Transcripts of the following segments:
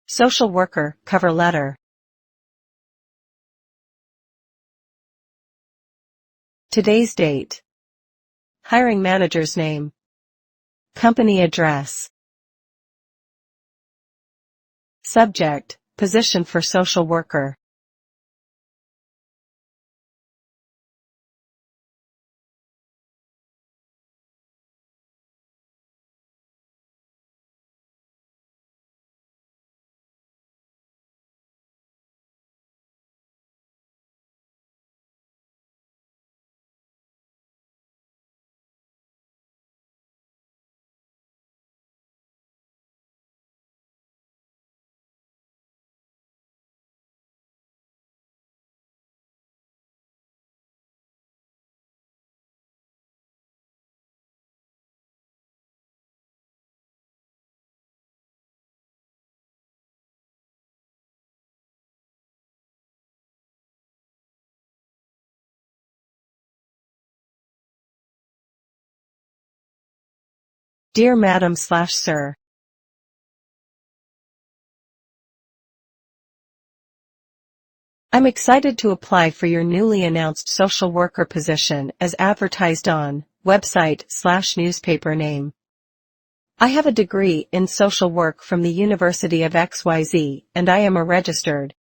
Social worker, cover letter. Today's date. Hiring manager's name. Company address. Subject, position for social worker. Dear Madam/Sir. I'm excited to apply for your newly announced social worker position as advertised on website/newspaper name. I have a degree in social work from the University of XYZ, and I am a registered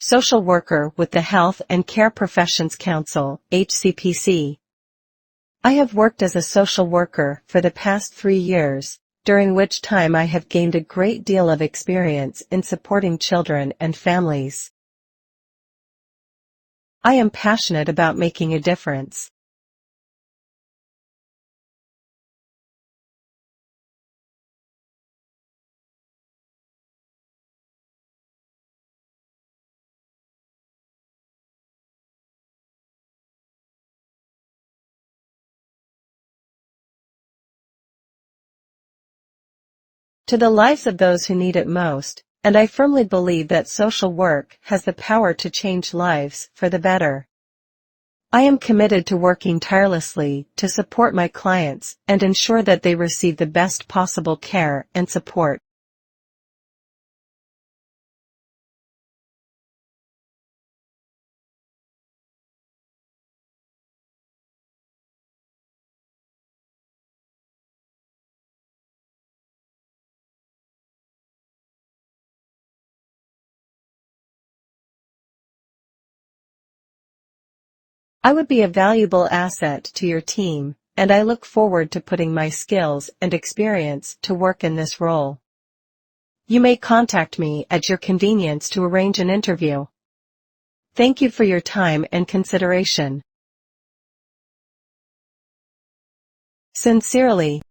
social worker with the Health and Care Professions Council, HCPC. I have worked as a social worker for the past 3 years, during which time I have gained a great deal of experience in supporting children and families. I am passionate about making a difference. To the lives of those who need it most, and I firmly believe that social work has the power to change lives for the better. I am committed to working tirelessly to support my clients and ensure that they receive the best possible care and support. I would be a valuable asset to your team, and I look forward to putting my skills and experience to work in this role. You may contact me at your convenience to arrange an interview. Thank you for your time and consideration. Sincerely,